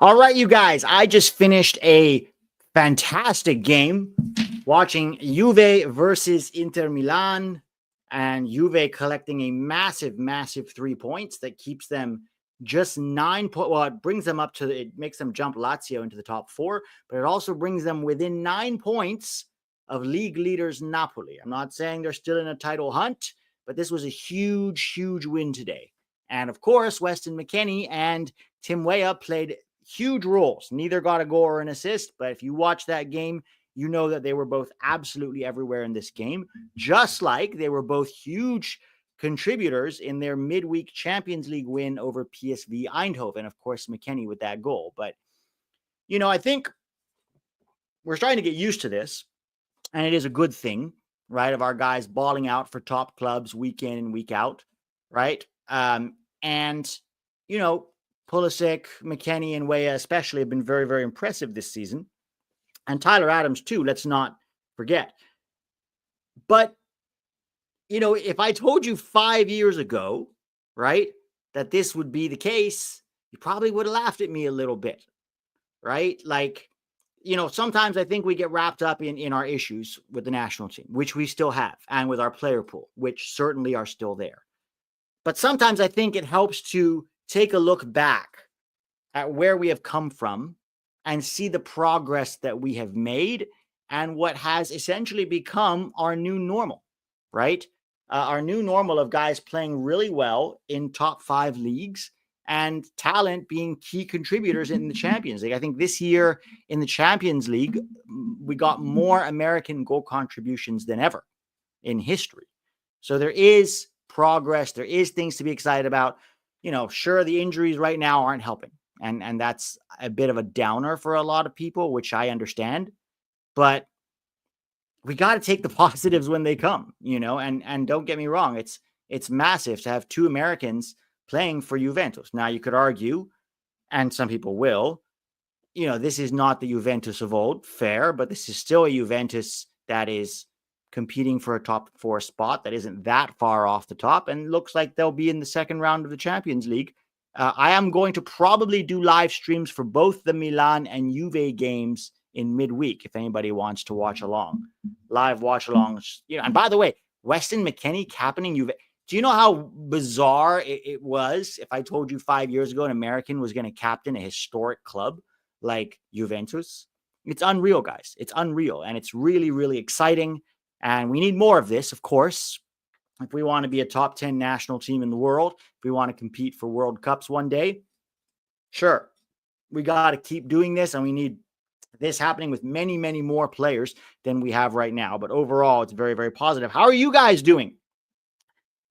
All right, you guys, I just finished a fantastic game watching Juve versus Inter Milan, and Juve collecting a massive, massive 3 points that keeps them just 9 points. Well, it brings them up to, it makes them jump Lazio into the top 4, but it also brings them within 9 points of league leaders Napoli. I'm not saying they're still in a title hunt, but this was a huge, huge win today. And of course, Weston McKennie and Tim Weah played huge roles. Neither got a goal or an assist, but if you watch that game, you know that they were both absolutely everywhere in this game, just like they were both huge contributors in their midweek Champions League win over PSV Eindhoven. Of course, McKennie with that goal. But, I think we're starting to get used to this, and it is a good thing, right, of our guys balling out for top clubs week in and week out, right? And, Pulisic, McKennie, and Weah especially have been very, very impressive this season. And Tyler Adams, too, let's not forget. But, if I told you 5 years ago, right, that this would be the case, you probably would have laughed at me a little bit, right? Like, sometimes I think we get wrapped up in our issues with the national team, which we still have, and with our player pool, which certainly are still there. But sometimes I think it helps to take a look back at where we have come from and see the progress that we have made and what has essentially become our new normal, right? Our new normal of guys playing really well in top 5 leagues and talent being key contributors in the Champions League. I think this year in the Champions League, we got more American goal contributions than ever in history. So there is progress. There is things to be excited about. Sure, the injuries right now aren't helping. And that's a bit of a downer for a lot of people, which I understand. But we got to take the positives when they come, and don't get me wrong. It's massive to have 2 Americans playing for Juventus. Now, you could argue, and some people will, this is not the Juventus of old, fair, but this is still a Juventus that is competing for a top 4 spot that isn't that far off the top and looks like they'll be in the second round of the Champions League. I am going to probably do live streams for both the Milan and Juve games in midweek if anybody wants to watch along. Live watch alongs. And by the way, Weston McKennie captaining Juve. Do you know how bizarre it was if I told you 5 years ago an American was going to captain a historic club like Juventus? It's unreal, guys. It's unreal. And it's really, really exciting. And we need more of this, of course. If we want to be a top 10 national team in the world, if we want to compete for World Cups one day, sure, we got to keep doing this, and we need this happening with many, many more players than we have right now. But overall, it's very, very positive. How are you guys doing?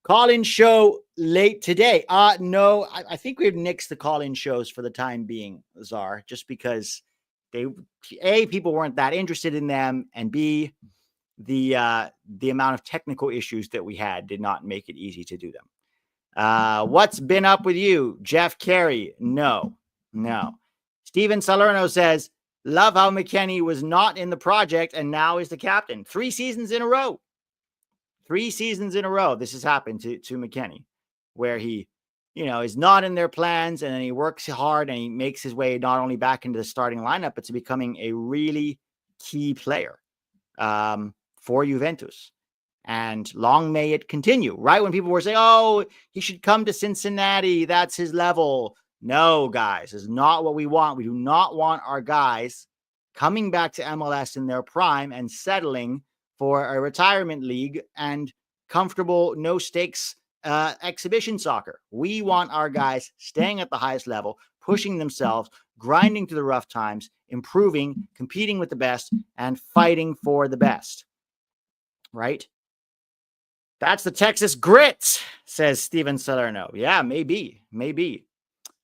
Call-in show late today. No, I think we've nixed the call-in shows for the time being, Czar, just because people weren't that interested in them, and B, the amount of technical issues that we had did not make it easy to do them. What's been up with you, Jeff Carey? No. Steven Salerno says, love how McKennie was not in the project and now is the captain. 3 seasons in a row. 3 seasons in a row. This has happened to McKennie, where he, is not in their plans, and then he works hard and he makes his way not only back into the starting lineup, but to becoming a really key player for Juventus. And long may it continue, right? When people were saying, oh, he should come to Cincinnati, that's his level. No, guys, this is not what we want. We do not want our guys coming back to MLS in their prime and settling for a retirement league and comfortable, no stakes exhibition soccer. We want our guys staying at the highest level, pushing themselves, grinding through the rough times, improving, competing with the best, and fighting for the best. Right? That's the Texas grit, says Steven Salerno. Yeah, maybe.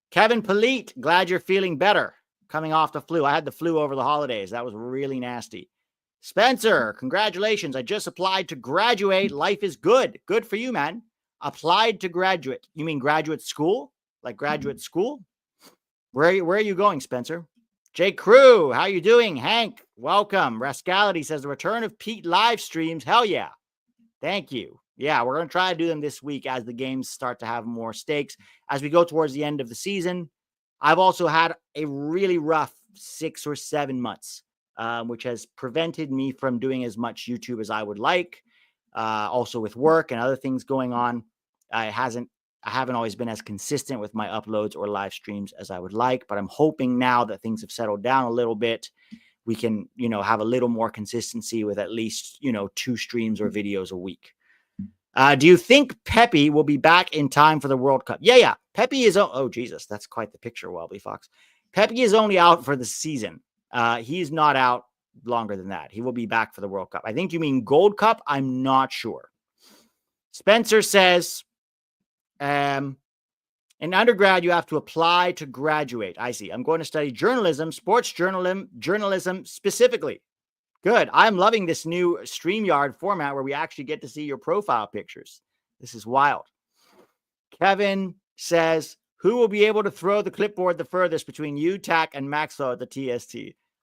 Kevin Polite, glad you're feeling better coming off the flu. I had the flu over the holidays. That was really nasty. Spencer, congratulations. I just applied to graduate. Life is good. Good for you, man. Applied to graduate. You mean graduate school? Like graduate school? Where are you going, Spencer? J. Crew, how you doing? Hank, welcome. Rascality says the return of Pete live streams. Hell yeah. Thank you. Yeah, we're going to try to do them this week as the games start to have more stakes. As we go towards the end of the season, I've also had a really rough 6 or 7 months, which has prevented me from doing as much YouTube as I would like. Also with work and other things going on, I haven't always been as consistent with my uploads or live streams as I would like, but I'm hoping now that things have settled down a little bit, we can, have a little more consistency with at least, 2 streams or videos a week. Do you think Pepe will be back in time for the World Cup? Yeah. Pepe is, oh, Jesus, that's quite the picture, Wobbly Fox. Pepe is only out for the season. He's not out longer than that. He will be back for the World Cup. I think you mean Gold Cup. I'm not sure. Spencer says, in undergrad, you have to apply to graduate. I see. I'm going to study journalism, sports journalism specifically. Good. I'm loving this new StreamYard format where we actually get to see your profile pictures. This is wild. Kevin says, who will be able to throw the clipboard the furthest between you, Tack, and Maxwell at the TST?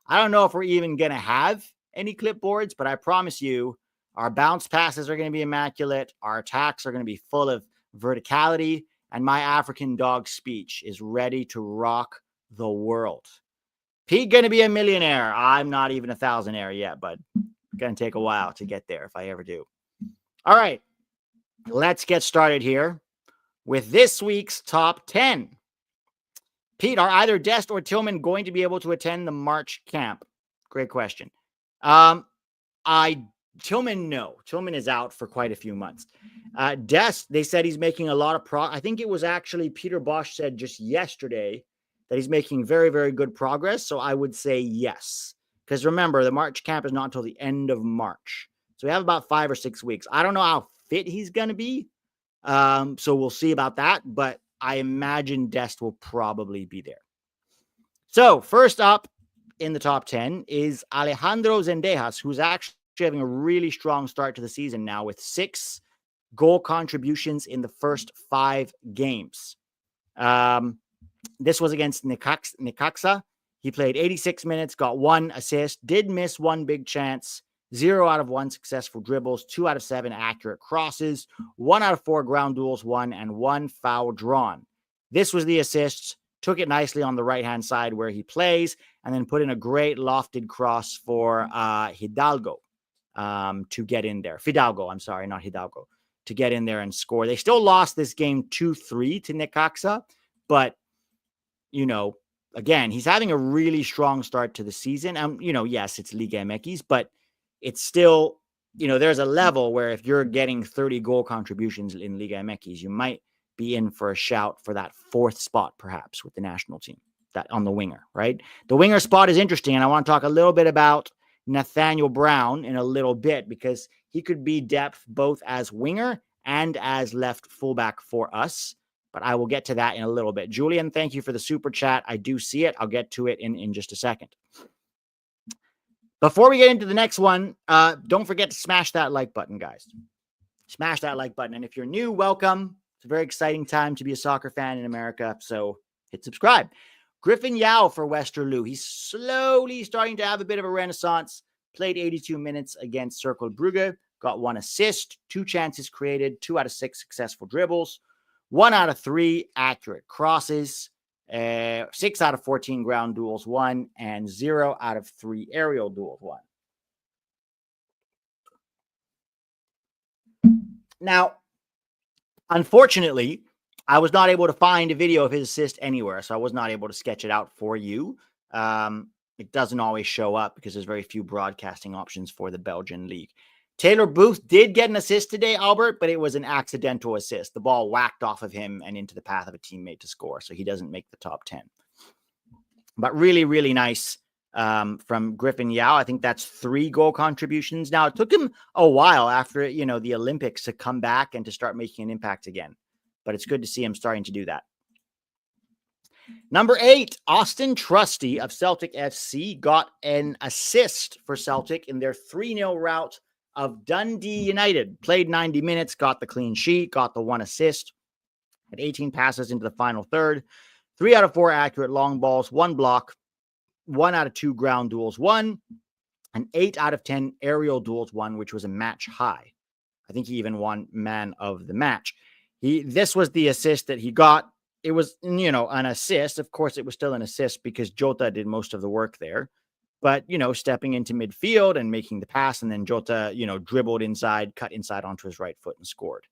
I don't know if we're even going to have any clipboards, but I promise you our bounce passes are going to be immaculate. Our attacks are going to be full of verticality, and my African dog speech is ready to rock the world. Pete going to be a millionaire. I'm not even a thousandaire yet, but it's going to take a while to get there if I ever do. All right, let's get started here with this week's top 10. Pete, are either Dest or Tillman going to be able to attend the March camp? Great question. Tillman, no. Tillman is out for quite a few months. Dest, they said he's making a lot of I think it was actually Peter Bosch said just yesterday that he's making very, very good progress. So I would say yes. Because remember, the March camp is not until the end of March. So we have about 5 or 6 weeks. I don't know how fit he's going to be. So we'll see about that. But I imagine Dest will probably be there. So first up in the top 10 is Alejandro Zendejas, who's actually having a really strong start to the season now with 6 goal contributions in the first 5 games. This was against Necaxa. He played 86 minutes, got 1 assist, did miss 1 big chance, 0 out of 1 successful dribbles, 2 out of 7 accurate crosses, 1 out of 4 ground duels won, and 1 foul drawn. This was the assist, took it nicely on the right-hand side where he plays, and then put in a great lofted cross for Hidalgo to get in there. Fidalgo, I'm sorry, not Hidalgo, to get in there and score. They still lost this game 2-3 to Necaxa, but again, he's having a really strong start to the season. Yes, it's Liga MX, but it's still, there's a level where if you're getting 30 goal contributions in Liga MX, you might be in for a shout for that 4th spot, perhaps, with the national team, that on the winger, right? The winger spot is interesting, and I want to talk a little bit about Nathaniel Brown in a little bit because he could be depth both as winger and as left fullback for us. But I will get to that in a little bit. Julian, thank you for the super chat. I do see it. I'll get to it in just a second. Before we get into the next one, don't forget to smash that like button, guys. Smash that like button. And if you're new, welcome. It's a very exciting time to be a soccer fan in America. So hit subscribe. Griffin Yow for Westerlo. He's slowly starting to have a bit of a renaissance. Played 82 minutes against Cercle Brugge. Got 1 assist, 2 chances created, 2 out of 6 successful dribbles. 1 out of 3 accurate crosses, 6 out of 14 ground duels won, and 0 out of 3 aerial duels won. Now, unfortunately, I was not able to find a video of his assist anywhere, so I was not able to sketch it out for you. It doesn't always show up because there's very few broadcasting options for the Belgian league. Taylor Booth did get an assist today, Albert, but it was an accidental assist. The ball whacked off of him and into the path of a teammate to score, so he doesn't make the top 10. But really, really nice from Griffin Yow. I think that's 3 goal contributions. Now, it took him a while after, the Olympics to come back and to start making an impact again. But it's good to see him starting to do that. Number 8, Austin Trusty of Celtic FC got an assist for Celtic in their 3-0 rout of Dundee United. Played 90 minutes, got the clean sheet, got the 1 assist, had 18 passes into the final third, 3 out of 4 accurate long balls, 1 block, 1 out of 2 ground duels won, and 8 out of 10 aerial duels won, which was a match high. I think he even won man of the match. This was the assist that he got it was, an assist. Of course, it was still an assist because Jota did most of the work there. But, stepping into midfield and making the pass, and then Jota, dribbled inside, cut inside onto his right foot and scored.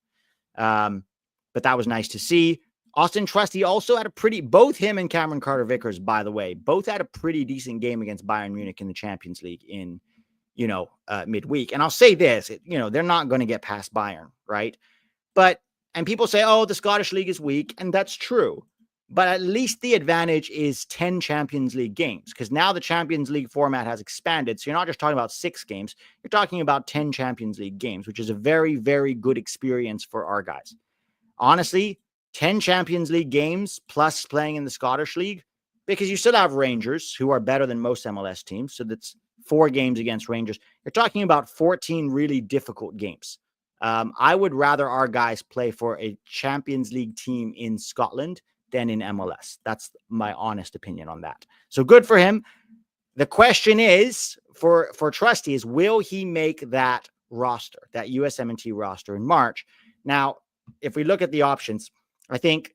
But that was nice to see. Austin Trusty also had both him and Cameron Carter-Vickers, by the way, both had a pretty decent game against Bayern Munich in the Champions League in, midweek. And I'll say this, they're not going to get past Bayern, right? And people say, oh, the Scottish League is weak. And that's true. But at least the advantage is 10 Champions League games, because now the Champions League format has expanded. So you're not just talking about 6 games. You're talking about 10 Champions League games, which is a very, very good experience for our guys. Honestly, 10 Champions League games plus playing in the Scottish League, because you still have Rangers, who are better than most MLS teams. So that's 4 games against Rangers. You're talking about 14 really difficult games. I would rather our guys play for a Champions League team in Scotland than in MLS. That's my honest opinion on that. So good for him. The question is for Trusty is, will he make that roster, that USMNT roster in March? Now, if we look at the options, I think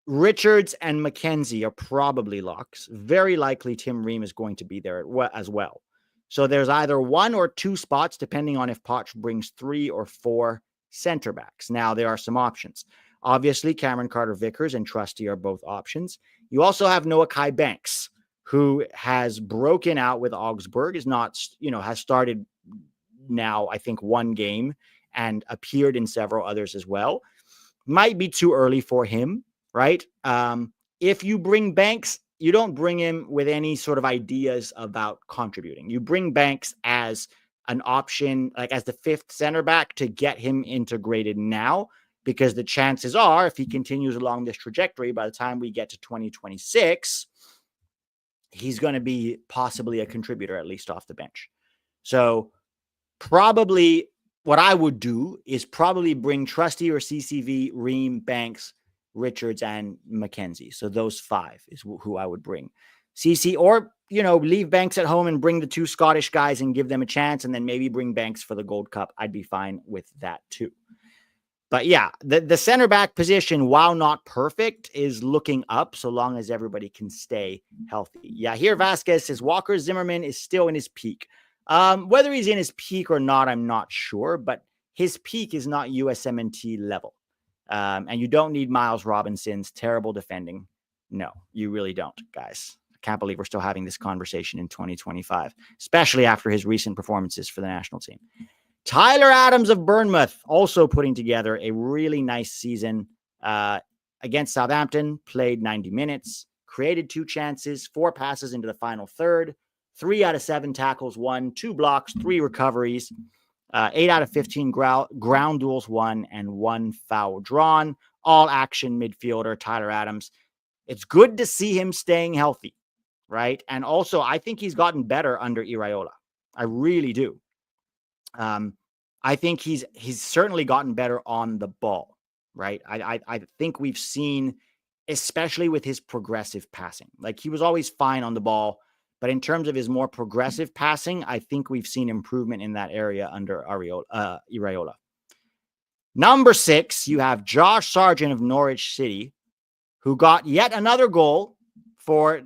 Richards and McKenzie are probably locks. Very likely Tim Ream is going to be there as well. So there's either 1 or 2 spots, depending on if Poch brings 3 or 4 center backs. Now, there are some options. Obviously, Cameron Carter-Vickers and Trusty are both options. You also have Noah Kai Banks, who has broken out with Augsburg, has started now, I think, 1 game and appeared in several others as well. Might be too early for him, right? If you bring Banks, you don't bring him with any sort of ideas about contributing. You bring Banks as an option, like as the 5th center back, to get him integrated now, because the chances are, if he continues along this trajectory, by the time we get to 2026, he's going to be possibly a contributor, at least off the bench. So probably what I would do is probably bring Trusty or CCV, Ream, Banks, Richards, and McKenzie. So those 5 is who I would bring. CC, or, leave Banks at home and bring the 2 Scottish guys and give them a chance, and then maybe bring Banks for the Gold Cup. I'd be fine with that too. But yeah, the center back position, while not perfect, is looking up so long as everybody can stay healthy. Yeah, here Vasquez says Walker Zimmerman is still in his peak. Whether he's in his peak or not, I'm not sure, but his peak is not USMNT level. And you don't need Miles Robinson's terrible defending. No, you really don't, guys. I can't believe we're still having this conversation in 2025, especially after his recent performances for the national team. Tyler Adams of Bournemouth also putting together a really nice season against Southampton, played 90 minutes, created 2 chances, 4 passes into the final third, 3 out of 7 tackles won, 2 blocks, 3 recoveries, 8 out of 15 ground duels won, and 1 foul drawn. All action midfielder, Tyler Adams. It's good to see him staying healthy, right? And also, I think he's gotten better under Iraola. I really do. I think he's certainly gotten better on the ball, right? I think we've seen, especially with his progressive passing, like he was always fine on the ball, but in terms of his more progressive passing, I think we've seen improvement in that area under Iraola. Number 6, you have Josh Sargent of Norwich City, who got yet another goal for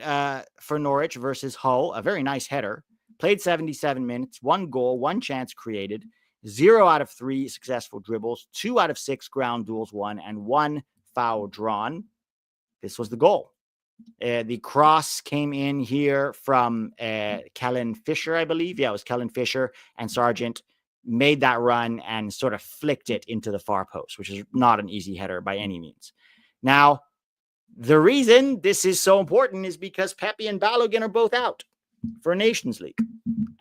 Norwich versus Hull, a very nice header. Played 77 minutes, 1 goal, 1 chance created, 0 out of 3 successful dribbles, 2 out of 6 ground duels won, and 1 foul drawn. This was the goal. The cross came in here from Kellen Fisher, I believe. Yeah, it was Kellen Fisher, and Sargent made that run and sort of flicked it into the far post, which is not an easy header by any means. Now, the reason this is so important is because Pepe and Balogun are both out for Nations League.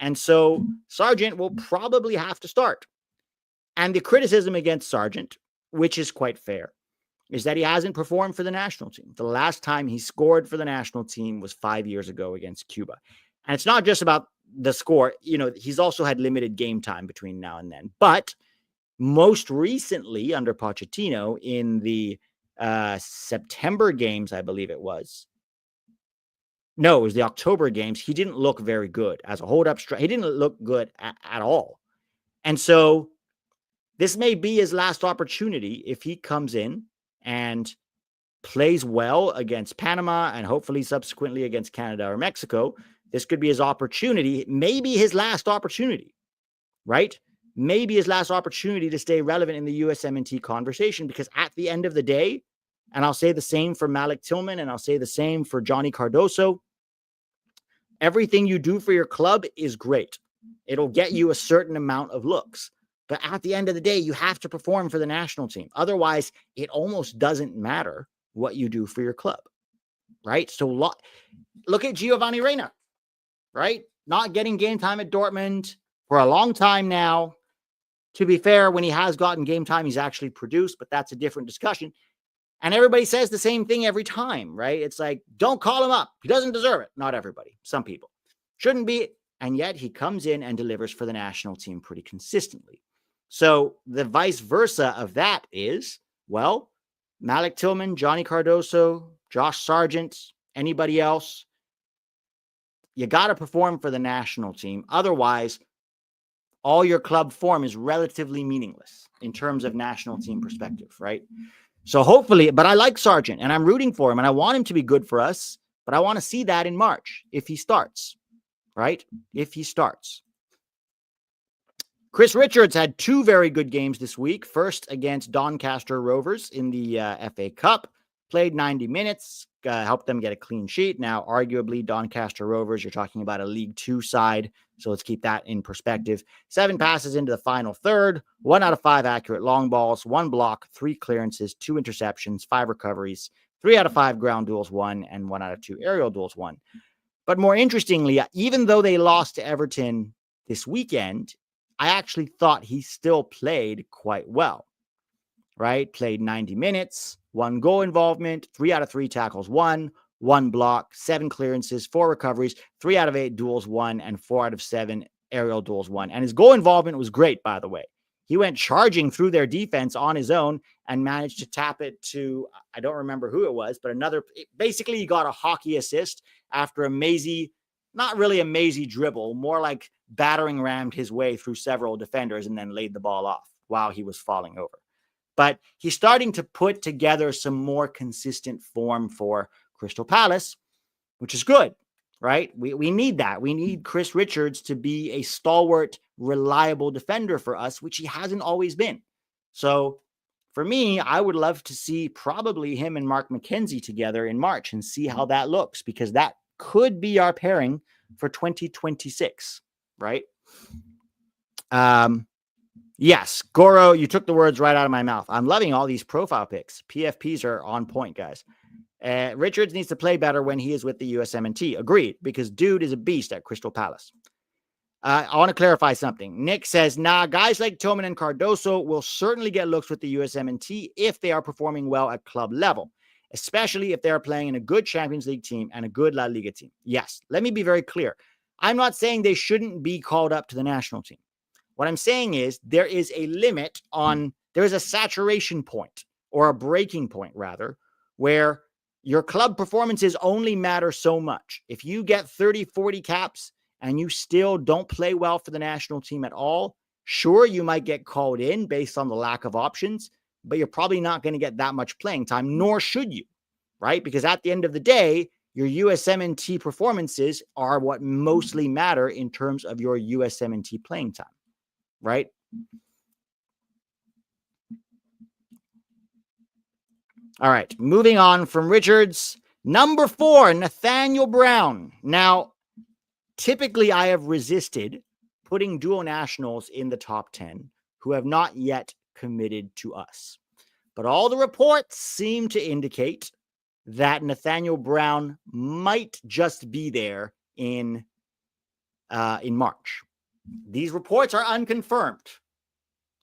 And so Sargent will probably have to start. And the criticism against Sargent, which is quite fair, is that he hasn't performed for the national team. The last time he scored for the national team was 5 years ago against Cuba. And it's not just about the score. He's also had limited game time between now and then. But most recently under Pochettino in the September games, I believe it was, no, it was the October games. He didn't look very good as a hold-up strike. He didn't look good at all. And so this may be his last opportunity if he comes in and plays well against Panama and hopefully subsequently against Canada or Mexico, this could be his opportunity, maybe his last opportunity, right? Maybe his last opportunity to stay relevant in the USMNT conversation, because at the end of the day, and I'll say the same for Malik Tillman and I'll say the same for Johnny Cardoso, everything you do for your club is great. It'll get you a certain amount of looks. But at the end of the day, you have to perform for the national team. Otherwise, it almost doesn't matter what you do for your club, right? So look at Giovanni Reyna, right? Not getting game time at Dortmund for a long time now. To be fair, when he has gotten game time, he's actually produced, but that's a different discussion. And everybody says the same thing every time, right? It's like, don't call him up. He doesn't deserve it. Not everybody. Some people. Shouldn't be. And yet he comes in and delivers for the national team pretty consistently. So the vice versa of that is, well, Malik Tillman, Johnny Cardoso, Josh Sargent, anybody else, you got to perform for the national team. Otherwise, all your club form is relatively meaningless in terms of national team perspective, right? So hopefully, but I like Sargent and I'm rooting for him and I want him to be good for us, but I want to see that in March if he starts, right? If he starts. Chris Richards had 2 very good games this week. First against Doncaster Rovers in the FA Cup. Played 90 minutes, helped them get a clean sheet. Now, arguably, Doncaster Rovers, you're talking about a League 2 side, so let's keep that in perspective. 7 passes into the final third, 1 out of 5 accurate long balls, 1 block, 3 clearances, 2 interceptions, 5 recoveries, 3 out of 5 ground duels won, and 1 out of 2 aerial duels won. But more interestingly, even though they lost to Everton this weekend, I actually thought he still played quite well, right? Played 90 minutes, 1 goal involvement, 3 out of 3 tackles won, 1 block, 7 clearances, 4 recoveries, 3 out of 8 duels won, and 4 out of 7 aerial duels won. And his goal involvement was great, by the way. He went charging through their defense on his own and managed to tap it to, I don't remember who it was, but basically he got a hockey assist after a mazy, not really a mazy dribble, more like battering rammed his way through several defenders and then laid the ball off while he was falling over. But he's starting to put together some more consistent form for Crystal Palace, which is good, right? We need that. We need Chris Richards to be a stalwart, reliable defender for us, which he hasn't always been. So for me, I would love to see probably him and Mark McKenzie together in March and see how that looks, because that could be our pairing for 2026, right? Yes, Goro, you took the words right out of my mouth. I'm loving all these profile pics. PFPs are on point, guys. Richards needs to play better when he is with the USMNT. Agreed, because dude is a beast at Crystal Palace. I want to clarify something. Nick says, guys like Tillman and Cardoso will certainly get looks with the USMNT if they are performing well at club level, especially if they are playing in a good Champions League team and a good La Liga team. Yes, let me be very clear. I'm not saying they shouldn't be called up to the national team. What I'm saying is there is a limit there is a saturation point, or a breaking point rather, where your club performances only matter so much. If you get 30, 40 caps and you still don't play well for the national team at all, sure, you might get called in based on the lack of options, but you're probably not going to get that much playing time, nor should you, right? Because at the end of the day, your USMNT performances are what mostly matter in terms of your USMNT playing time. Right? All right. Moving on from Richards. Number 4, Nathaniel Brown. Now, typically I have resisted putting dual nationals in the top 10 who have not yet committed to us. But all the reports seem to indicate that Nathaniel Brown might just be there in March. These reports are unconfirmed,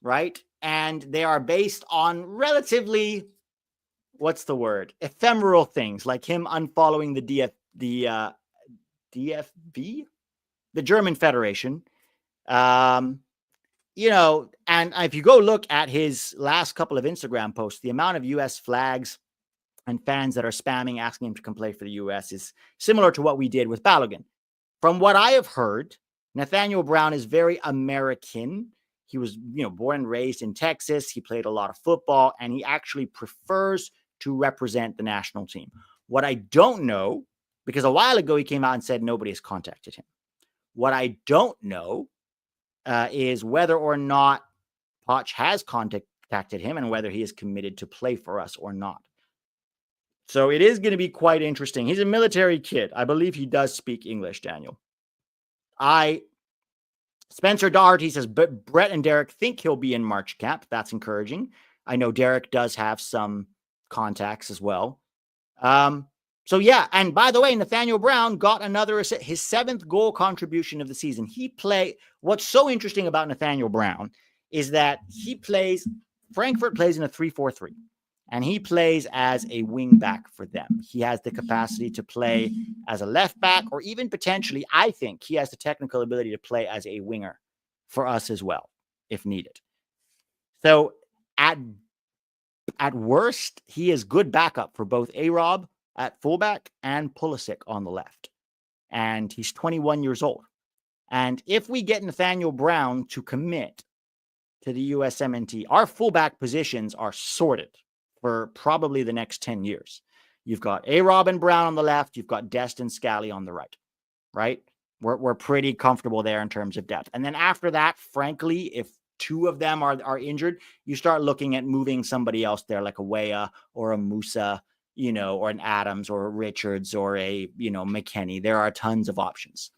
right? And they are based on relatively, ephemeral things, like him unfollowing the DFB, the German Federation. And if you go look at his last couple of Instagram posts, the amount of US flags and fans that are spamming, asking him to come play for the US is similar to what we did with Balogun. From what I have heard, Nathaniel Brown is very American. He was, born and raised in Texas. He played a lot of football, and he actually prefers to represent the national team. What I don't know, because a while ago he came out and said nobody has contacted him. What I don't know is whether or not Poch has contacted him and whether he is committed to play for us or not. So it is going to be quite interesting. He's a military kid. I believe he does speak English, Daniel. Spencer Doherty says, but Brett and Derek think he'll be in March camp. That's encouraging. I know Derek does have some contacts as well. So yeah, and by the way, Nathaniel Brown got his 7th goal contribution of the season. What's so interesting about Nathaniel Brown is that Frankfurt plays in a 3-4-3, and he plays as a wing back for them. He has the capacity to play as a left back, or even potentially, I think he has the technical ability to play as a winger for us as well, if needed. So at worst, he is good backup for both A-Rob at fullback and Pulisic on the left. And he's 21 years old. And if we get Nathaniel Brown to commit to the USMNT, our fullback positions are sorted for probably the next 10 years. You've got A-Rob and Brown on the left. You've got Dest and Scally on the right? We're pretty comfortable there in terms of depth. And then after that, frankly, if 2 of them are injured, you start looking at moving somebody else there, like a Weah or a Musa, or an Adams or a Richards or a, McKennie. There are tons of options.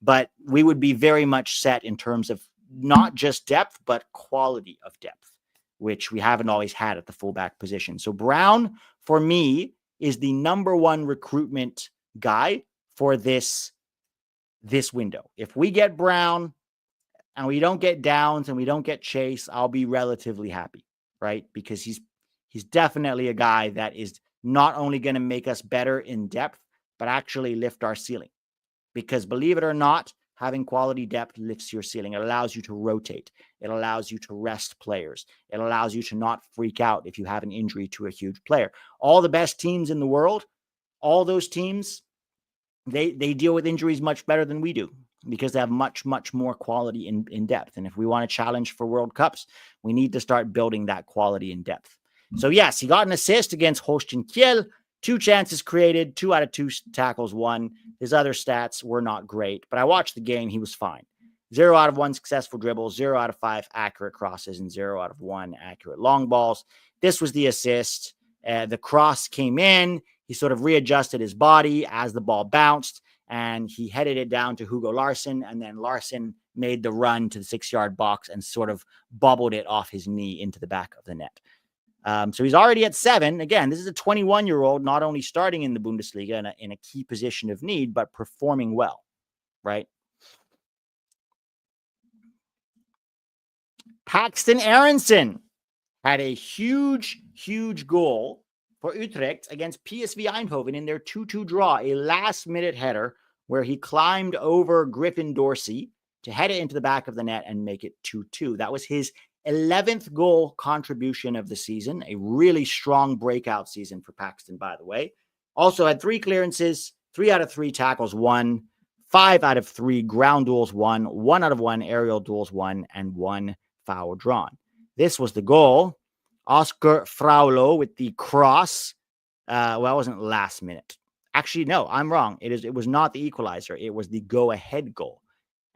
But we would be very much set in terms of not just depth, but quality of depth, which we haven't always had at the fullback position. So Brown, for me, is the number 1 recruitment guy for this window. If we get Brown and we don't get Downs and we don't get Chase, I'll be relatively happy, right? Because he's definitely a guy that is not only going to make us better in depth, but actually lift our ceiling. Because believe it or not, having quality depth lifts your ceiling. It allows you to rotate. It allows you to rest players. It allows you to not freak out if you have an injury to a huge player. All the best teams in the world, all those teams, they deal with injuries much better than we do because they have much, much more quality in depth. And if we want to challenge for World Cups, we need to start building that quality in depth. So yes, he got an assist against Holstein Kiel. 2 chances created, 2 out of 2 tackles won. His other stats were not great, but I watched the game. He was fine. 0 out of 1 successful dribbles, 0 out of 5 accurate crosses, and 0 out of 1 accurate long balls. This was the assist. The cross came in. He sort of readjusted his body as the ball bounced, and he headed it down to Hugo Larsson, and then Larsson made the run to the 6-yard box and sort of bobbled it off his knee into the back of the net. So he's already at 7. Again, this is a 21-year-old, not only starting in the Bundesliga in a key position of need, but performing well, right? Paxton Aronson had a huge, huge goal for Utrecht against PSV Eindhoven in their 2-2 draw, a last-minute header where he climbed over Griffin Dorsey to head it into the back of the net and make it 2-2. That was his 11th goal contribution of the season, a really strong breakout season for Paxton, by the way. Also had 3 clearances, 3 out of 3 tackles won, 5 out of 3 ground duels won, 1 out of 1 aerial duels won, and 1 foul drawn. This was the goal. Oscar Fraulo with the cross. Well, it wasn't last minute. Actually, no, I'm wrong. It was not the equalizer. It was the go-ahead goal.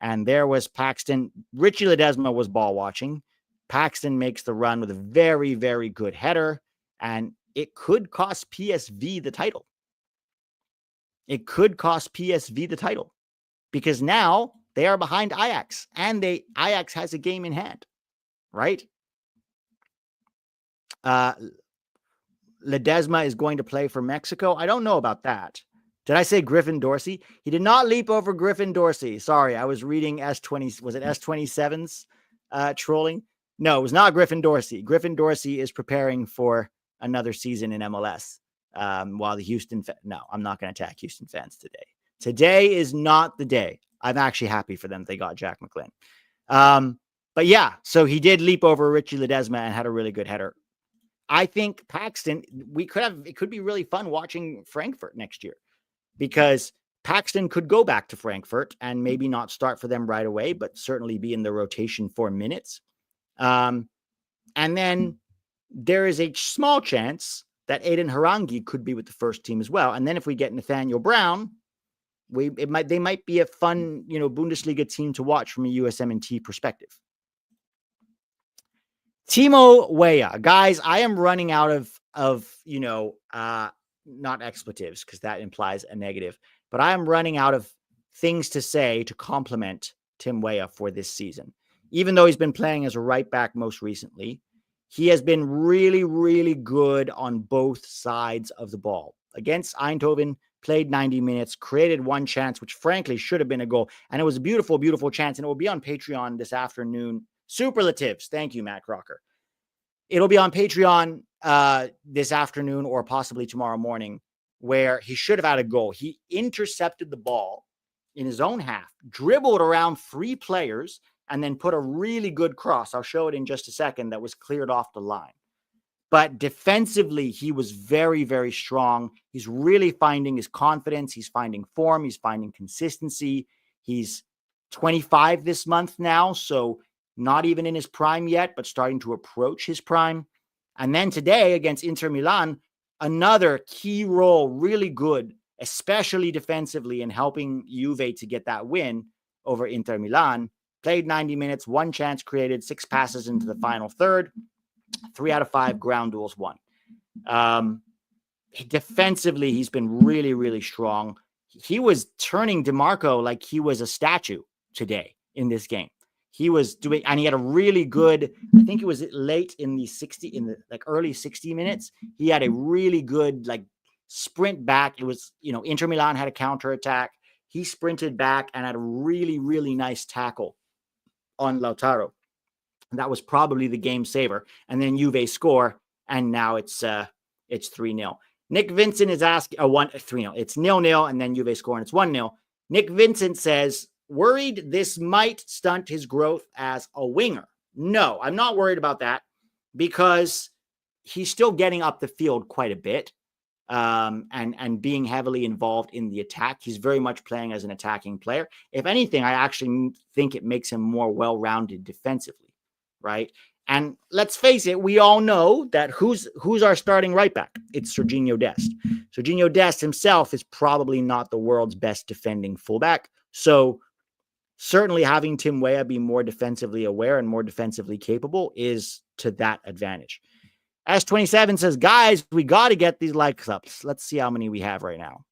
And there was Paxton. Richie Ledesma was ball watching. Paxton makes the run with a very, very good header, and it could cost PSV the title. It could cost PSV the title because now they are behind Ajax, and Ajax has a game in hand, right? Ledesma is going to play for Mexico. I don't know about that. Did I say Griffin Dorsey? He did not leap over Griffin Dorsey. Sorry, I was reading S20. Was it S27's trolling? No, it was not Griffin Dorsey. Griffin Dorsey is preparing for another season in MLS. While the Houston... No, I'm not going to attack Houston fans today. Today is not the day. I'm actually happy for them that they got Jack McLean. But yeah, so he did leap over Richie Ledesma and had a really good header. I think Paxton, it could be really fun watching Frankfurt next year because Paxton could go back to Frankfurt and maybe not start for them right away, but certainly be in the rotation for minutes. And then there is a small chance that Aiden Harangi could be with the first team as well. And then if we get Nathaniel Brown, they might be a fun, Bundesliga team to watch from a USMNT perspective. Timo Weah, guys, I am running out of not expletives because that implies a negative, but I am running out of things to say to compliment Tim Weah for this season. Even though he's been playing as a right back most recently, he has been really, really good on both sides of the ball. Against Eindhoven, played 90 minutes, created one chance, which frankly should have been a goal. And it was a beautiful, beautiful chance. And it will be on Patreon this afternoon. Superlatives. Thank you, Matt Crocker. It'll be on Patreon this afternoon or possibly tomorrow morning, where he should have had a goal. He intercepted the ball in his own half, dribbled around 3 players, and then put a really good cross. I'll show it in just a second. That was cleared off the line. But defensively, he was very, very strong. He's really finding his confidence. He's finding form. He's finding consistency. He's 25 this month now, so not even in his prime yet, but starting to approach his prime. And then today against Inter Milan, another key role, really good, especially defensively in helping Juve to get that win over Inter Milan. Played 90 minutes, 1 chance created, 6 passes into the final third, 3 out of 5 ground duels won. Defensively, he's been really, really strong. He was turning DeMarco like he was a statue today in this game. He was doing, and he had a really good, I think it was late in the early 60 minutes. He had a really good sprint back. It was, Inter Milan had a counterattack. He sprinted back and had a really, really nice tackle on Lautaro. That was probably the game saver. And then Juve score, and now it's 3-0. Nick Vincent is asking, 3-0. It's 0-0, and then Juve score, and it's 1-0. Nick Vincent says, worried this might stunt his growth as a winger. No, I'm not worried about that because he's still getting up the field quite a bit and being heavily involved in the attack. He's very much playing as an attacking player. If anything, I actually think it makes him more well-rounded defensively, right? And let's face it, we all know that who's our starting right back? It's Serginho Dest. Serginho Dest himself is probably not the world's best defending fullback. So certainly having Tim Weah be more defensively aware and more defensively capable is to that advantage. S27 says, guys, we got to get these likes up. Let's see how many we have right now.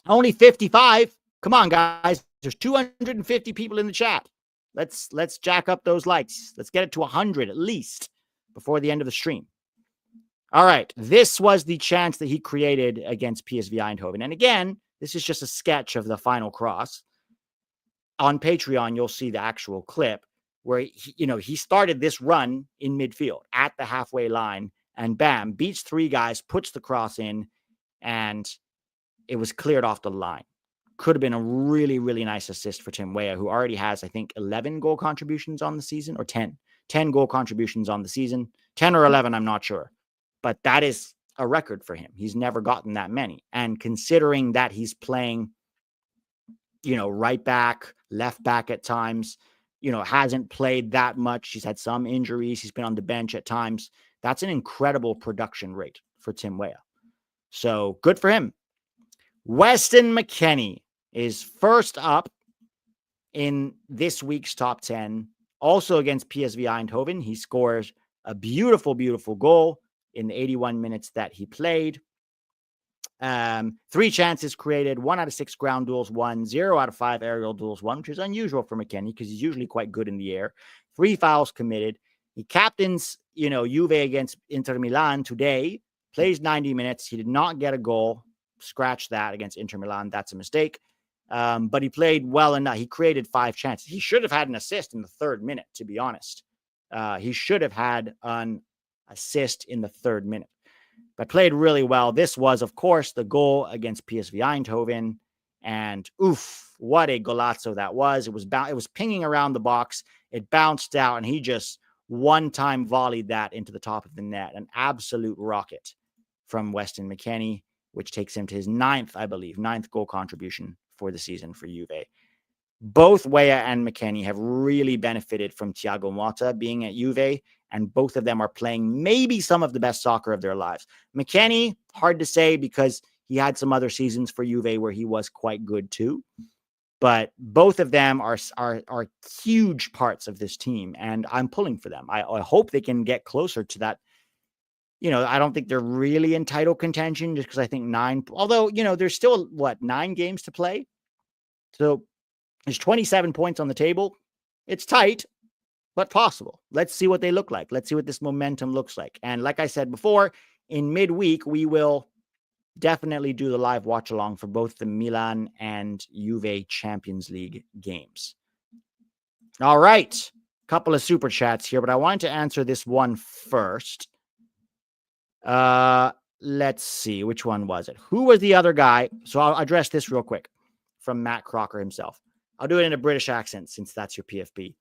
Only 55. Come on, guys. There's 250 people in the chat. Let's jack up those likes. Let's get it to 100 at least before the end of the stream. All right. This was the chance that he created against PSV Eindhoven. And again, this is just a sketch of the final cross. On Patreon, you'll see the actual clip where he started this run in midfield at the halfway line and bam, beats 3 guys, puts the cross in, and it was cleared off the line. Could have been a really, really nice assist for Tim Weah, who already has, I think, 11 goal contributions on the season, or 10 goal contributions on the season, 10 or 11, I'm not sure. But that is a record for him. He's never gotten that many. And considering that he's playing, right back, left back at times, hasn't played that much. He's had some injuries. He's been on the bench at times. That's an incredible production rate for Tim Weah. So good for him. Weston McKennie is first up in this week's top 10. Also against PSV Eindhoven, he scores a beautiful, beautiful goal in the 81 minutes that he played. 3 chances created, 1 out of 6 ground duels won, 0 out of 5 aerial duels won, which is unusual for McKennie because he's usually quite good in the air. 3 fouls committed. He captains, Juve against Inter Milan today, plays 90 minutes. He did not get a goal. Scratch that against Inter Milan. That's a mistake. But he played well enough. He created 5 chances. He should have had an assist in the 3rd minute, to be honest. He should have had an assist in the 3rd minute. But played really well. This was, of course, the goal against PSV Eindhoven. And oof, what a golazo that was. It was pinging around the box. It bounced out, and he just one-time volleyed that into the top of the net. An absolute rocket from Weston McKennie, which takes him to his 9th goal contribution for the season for Juve. Both Weah and McKennie have really benefited from Thiago Motta being at Juve and both of them are playing maybe some of the best soccer of their lives. McKennie, hard to say because he had some other seasons for Juve where he was quite good too. But both of them are huge parts of this team, and I'm pulling for them. I hope they can get closer to that. I don't think they're really in title contention just because I think although, there's still 9 games to play. So there's 27 points on the table. It's tight, but possible. Let's see what they look like. Let's see what this momentum looks like. And like I said before, in midweek, we will definitely do the live watch along for both the Milan and Juve Champions League games. All right. Couple of super chats here, but I wanted to answer this one first. Let's see. Which one was it? Who was the other guy? So I'll address this real quick from Matt Crocker himself. I'll do it in a British accent since that's your PFP.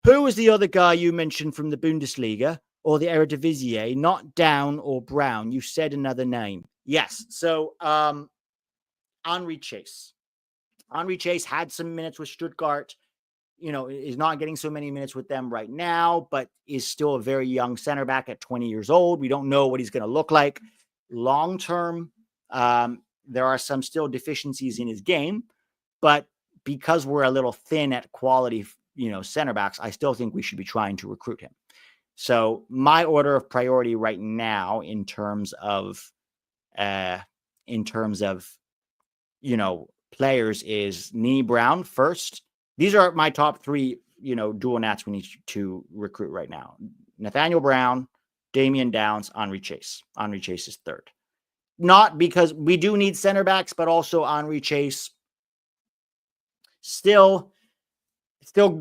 Who was the other guy you mentioned from the Bundesliga or the Eredivisie? Not Down or Brown. You said another name. Yes. So, Henri Chase. Henri Chase had some minutes with Stuttgart. Is not getting so many minutes with them right now, but is still a very young center back at 20 years old. We don't know what he's going to look like long term. There are some still deficiencies in his game, but because we're a little thin at quality, center backs, I still think we should be trying to recruit him. So my order of priority right now in terms of players is Nini Brown first. These are my top 3, dual nats we need to recruit right now. Nathaniel Brown, Damian Downs, Henri Chase. Henri Chase is third. Not because we do need center backs, but also Henri Chase still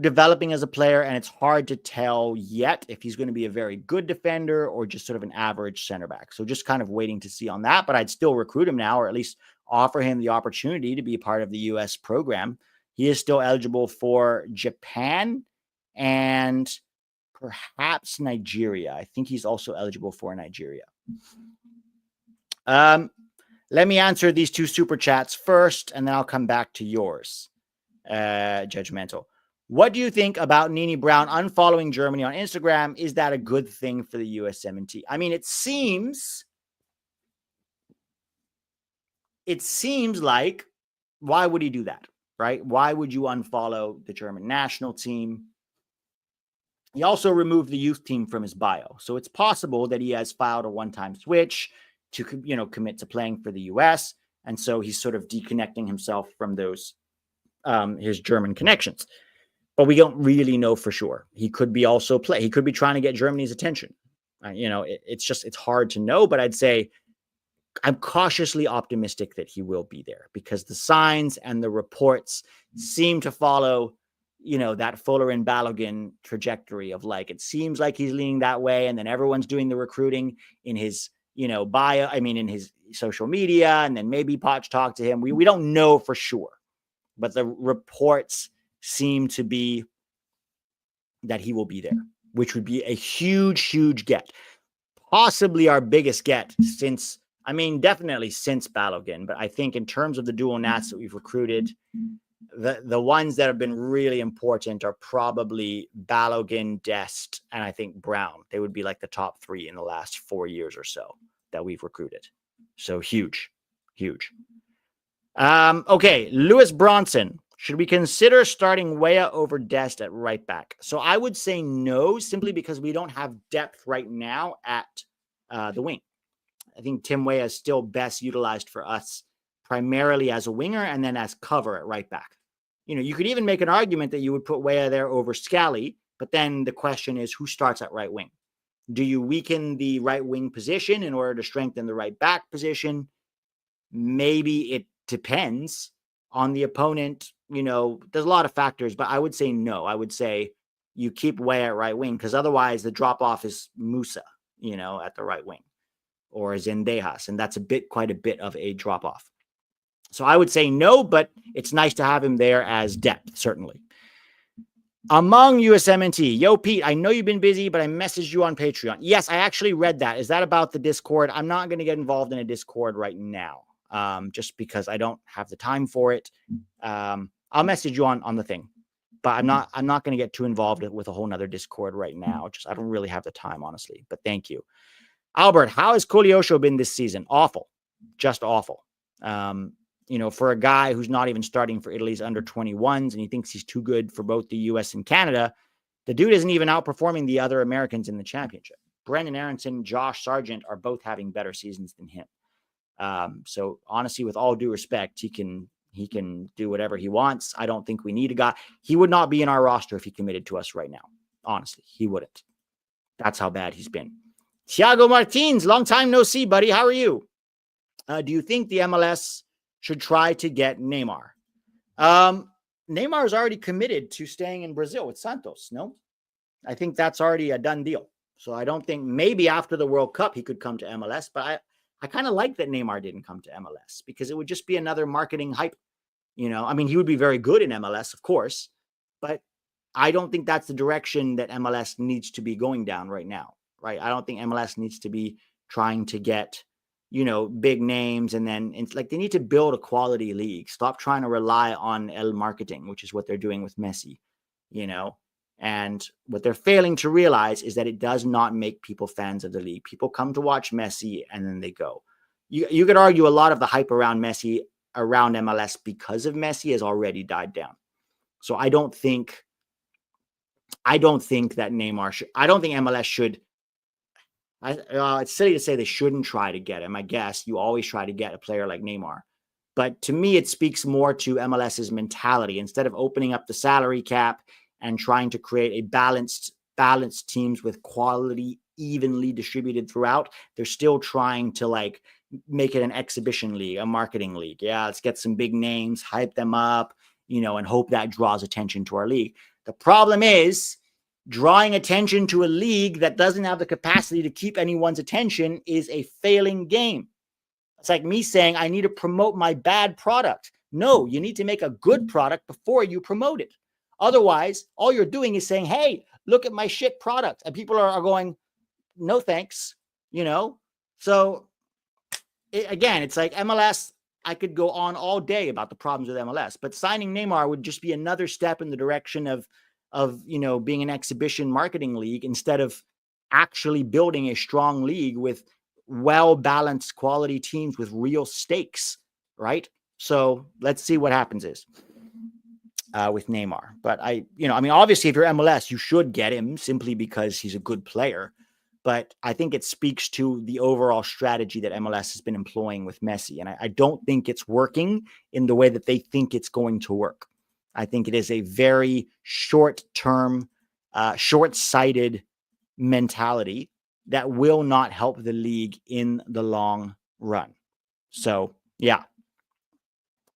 developing as a player, and it's hard to tell yet if he's going to be a very good defender or just sort of an average center back. So just kind of waiting to see on that, but I'd still recruit him now, or at least offer him the opportunity to be a part of the U.S. program. He is still eligible for Japan and perhaps Nigeria. I think he's also eligible for Nigeria. Let me answer these 2 super chats first, and then I'll come back to yours. Judgmental. What do you think about Nini Brown unfollowing Germany on Instagram? Is that a good thing for the USMNT? I mean, it seems like, why would he do that, right? Why would you unfollow the German national team? He also removed the youth team from his bio. So it's possible that he has filed a one-time switch to, commit to playing for the US. And so he's sort of deconnecting himself from those, his German connections. But we don't really know for sure. He could be also he could be trying to get Germany's attention. It's hard to know, but I'd say I'm cautiously optimistic that he will be there because the signs and the reports seem to follow, that Fuller and Balogun trajectory of it seems like he's leaning that way. And then everyone's doing the recruiting in his, bio, in his social media. And then maybe Poch talked to him. We don't know for sure, but the reports seem to be that he will be there, which would be a huge, huge get. Possibly our biggest get since, definitely since Balogun. But I think in terms of the dual nats that we've recruited, the ones that have been really important are probably Balogun, Dest, and I think Brown. They would be like the top 3 in the last 4 years or so that we've recruited. So huge, huge. Okay, Lewis Bronson. Should we consider starting Weah over Dest at right back? So I would say no, simply because we don't have depth right now at the wing. I think Tim Weah is still best utilized for us primarily as a winger and then as cover at right back. You could even make an argument that you would put Weah there over Scally, but then the question is who starts at right wing? Do you weaken the right wing position in order to strengthen the right back position? Maybe it depends on the opponent. There's a lot of factors, but I would say no. I would say you keep Weah at right wing because otherwise the drop off is Musa, at the right wing or Zendejas. And that's quite a bit of a drop off. So I would say no, but it's nice to have him there as depth, certainly. Among USMNT, yo, Pete, I know you've been busy, but I messaged you on Patreon. Yes, I actually read that. Is that about the Discord? I'm not going to get involved in a Discord right now, just because I don't have the time for it. I'll message you on the thing. But I'm not going to get too involved with a whole nother Discord right now. I don't really have the time, honestly. But thank you. Albert, how has Koleosho been this season? Awful. Just awful. For a guy who's not even starting for Italy's under 21s and he thinks he's too good for both the US and Canada, the dude isn't even outperforming the other Americans in the championship. Brendan Aronson, Josh Sargent are both having better seasons than him. So honestly, with all due respect, he can do whatever he wants. I don't think we need a guy. He would not be in our roster if he committed to us right now. Honestly, he wouldn't. That's how bad he's been. Thiago Martins, long time no see, buddy. How are you? Do you think the MLS should try to get Neymar? Neymar is already committed to staying in Brazil with Santos. No, I think that's already a done deal. So I don't think, maybe after the World Cup he could come to MLS, but I kind of like that Neymar didn't come to MLS because it would just be another marketing hype. He would be very good in MLS, of course, but I don't think that's the direction that MLS needs to be going down right now, right? I don't think MLS needs to be trying to get, big names, and then it's like they need to build a quality league. Stop trying to rely on el marketing, which is what they're doing with Messi, and what they're failing to realize is that it does not make people fans of the league. People come to watch Messi and then they go. You could argue a lot of the hype around Messi, around MLS because of Messi has already died down. So I don't think that Neymar should, I don't think MLS should. It's silly to say they shouldn't try to get him. I guess you always try to get a player like Neymar. But to me, it speaks more to MLS's mentality. Instead of opening up the salary cap and trying to create a balanced teams with quality evenly distributed throughout, they're still trying to make it an exhibition league, a marketing league. Yeah, let's get some big names, hype them up, and hope that draws attention to our league. The problem is drawing attention to a league that doesn't have the capacity to keep anyone's attention is a failing game. It's like me saying, I need to promote my bad product. No, you need to make a good product before you promote it. Otherwise, all you're doing is saying, hey, look at my shit product. And people are going, no, thanks. So again, it's like MLS. I could go on all day about the problems with MLS, but signing Neymar would just be another step in the direction of being an exhibition marketing league instead of actually building a strong league with well-balanced quality teams with real stakes, right? So let's see what happens with Neymar. But obviously if you're MLS, you should get him simply because he's a good player. But I think it speaks to the overall strategy that MLS has been employing with Messi. And I don't think it's working in the way that they think it's going to work. I think it is a very short-term, short-sighted mentality that will not help the league in the long run. So, yeah.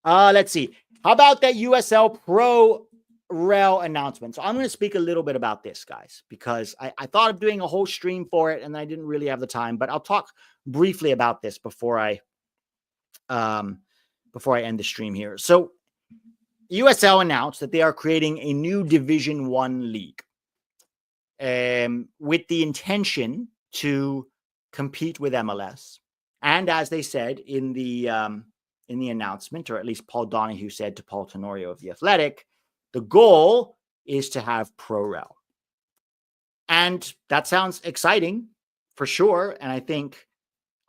Let's see. How about that USL Pro Rel announcement? So I'm going to speak a little bit about this, guys, because I thought of doing a whole stream for it, and I didn't really have the time. But I'll talk briefly about this before I end the stream here. So USL announced that they are creating a new Division 1 league with the intention to compete with MLS. And as they said in the announcement, or at least Paul Donahue said to Paul Tenorio of The Athletic, the goal is to have Pro Rel. And that sounds exciting for sure. And I think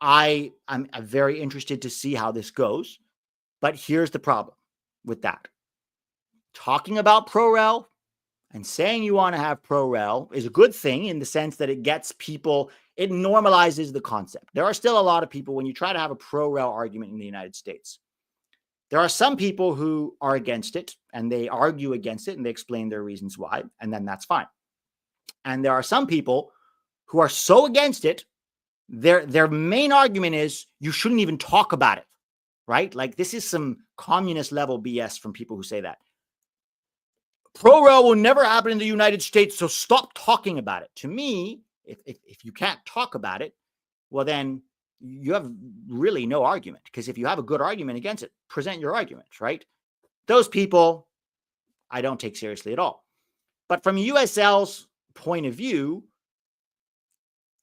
I'm very interested to see how this goes. But here's the problem with that. Talking about Pro Rel and saying you want to have Pro Rel is a good thing in the sense that it gets people, it normalizes the concept. There are still a lot of people, when you try to have a Pro Rel argument in the United States, there are some people who are against it and they argue against it and they explain their reasons why, and then that's fine. And there are some people who are so against it, their main argument is you shouldn't even talk about it, right? Like this is some communist level BS from people who say that. Pro Rel will never happen in the United States, so stop talking about it. To me, if you can't talk about it, well, then you have really no argument. Because if you have a good argument against it, present your argument, right? Those people, I don't take seriously at all. But from USL's point of view,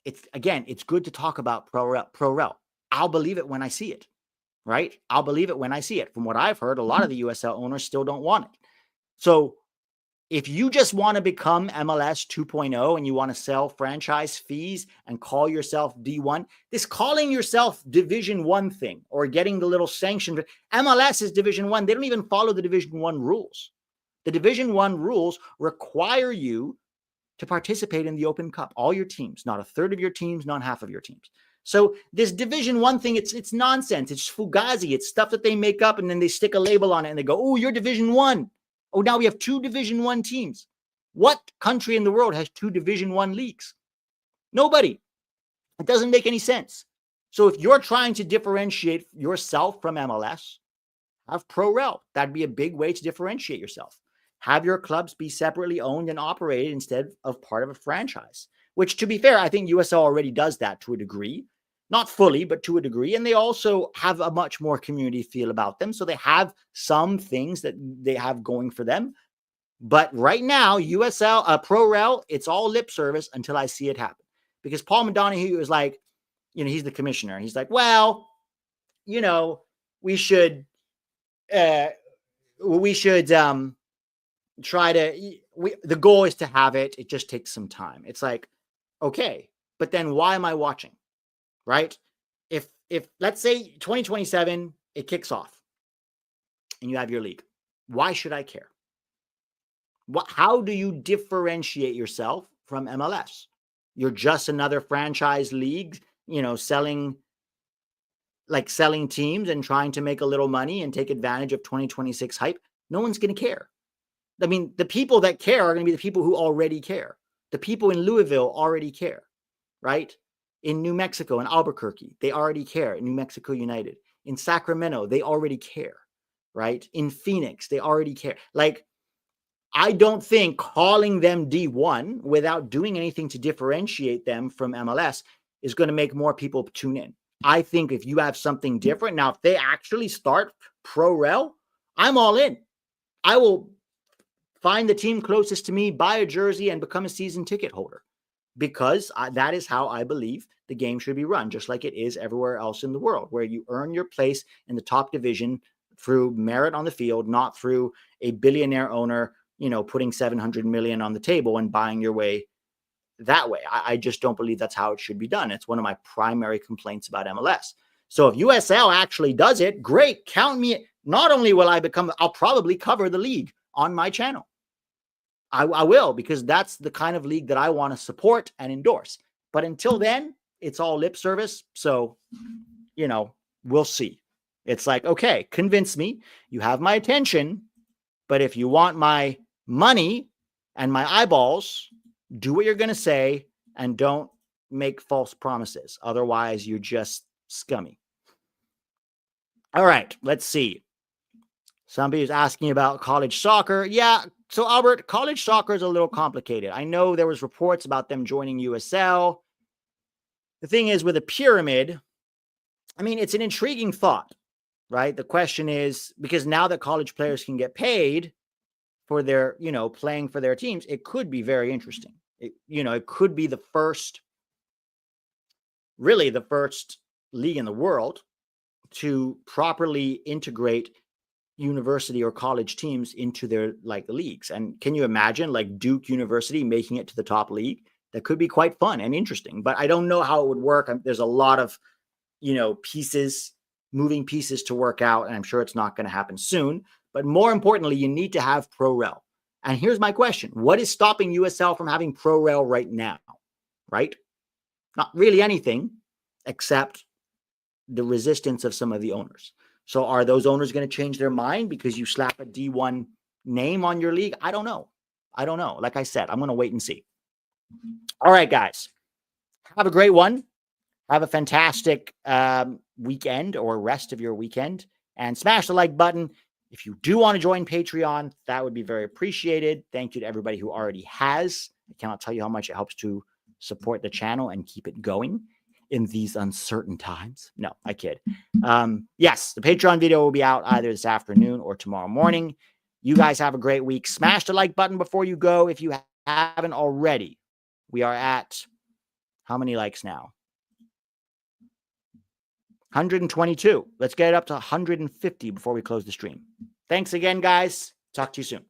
it's good to talk about Pro Rel. I'll believe it when I see it, right? I'll believe it when I see it. From what I've heard, a lot of the USL owners still don't want it. So If you just want to become MLS 2.0 and you want to sell franchise fees and call yourself D1, this calling yourself Division 1 thing or getting the little sanction, MLS is Division 1. They don't even follow the Division 1 rules. The Division 1 rules require you to participate in the Open Cup, all your teams, not a third of your teams, not half of your teams. So this Division 1 thing, it's nonsense. It's fugazi. It's stuff that they make up and then they stick a label on it and they go, oh, you're Division 1. Oh, now we have 2 Division 1 teams. What country in the world has 2 Division 1 leagues? Nobody. It doesn't make any sense. So if you're trying to differentiate yourself from MLS, have Pro-Rel. That'd be a big way to differentiate yourself. Have your clubs be separately owned and operated instead of part of a franchise, which, to be fair, I think USL already does that to a degree. Not fully, but to a degree. And they also have a much more community feel about them. So they have some things that they have going for them. But right now, USL, Pro-Rel, it's all lip service until I see it happen. Because Paul Madonahue is like, he's the commissioner. He's like, well, we should try to, the goal is to have it. It just takes some time. It's like, okay, but then why am I watching? Right? If let's say 2027, it kicks off and you have your league, why should I care? How do you differentiate yourself from MLS? You're just another franchise league, selling teams and trying to make a little money and take advantage of 2026 hype. No one's going to care. I mean, the people that care are going to be the people who already care. The people in Louisville already care, right? In New Mexico, in Albuquerque, they already care. In New Mexico United. In Sacramento, they already care, right? In Phoenix, they already care. Like, I don't think calling them D1 without doing anything to differentiate them from MLS is going to make more people tune in. I think if you have something different, now, if they actually start Pro-Rel, I'm all in. I will find the team closest to me, buy a jersey, and become a season ticket holder. Because that is how I believe the game should be run, just like it is everywhere else in the world, where you earn your place in the top division through merit on the field, not through a billionaire owner, putting $700 million on the table and buying your way that way. I just don't believe that's how it should be done. It's one of my primary complaints about MLS. So if USL actually does it, great, count me. Not only will I'll probably cover the league on my channel. I will, because that's the kind of league that I want to support and endorse. But until then, it's all lip service. So, we'll see. It's like, okay, convince me. You have my attention. But if you want my money and my eyeballs, do what you're going to say and don't make false promises. Otherwise, you're just scummy. All right, let's see. Somebody's asking about college soccer. Yeah. So, Albert, college soccer is a little complicated. I know there was reports about them joining USL. The thing is, with a pyramid, I mean, it's an intriguing thought, right? The question is, because now that college players can get paid for their, playing for their teams, it could be very interesting. It could be the first league in the world to properly integrate university or college teams into their leagues. And can you imagine Duke University making it to the top league? That could be quite fun and interesting, but I don't know how it would work. There's a lot of, moving pieces to work out, and I'm sure it's not going to happen soon. But more importantly, you need to have Pro-Rel. And here's my question. What is stopping USL from having Pro-Rel right now? Right? Not really anything, except the resistance of some of the owners. So are those owners going to change their mind because you slap a D1 name on your league? I don't know. Like I said, I'm going to wait and see. All right, guys. Have a great one. Have a fantastic weekend or rest of your weekend. And smash the like button. If you do want to join Patreon, that would be very appreciated. Thank you to everybody who already has. I cannot tell you how much it helps to support the channel and keep it going in these uncertain times. No, I kid. Yes, the Patreon video will be out either this afternoon or tomorrow morning. You guys have a great week. Smash the like button before you go if you haven't already. We are at how many likes now? 122. Let's get it up to 150 before we close the stream. Thanks again, guys. Talk to you soon.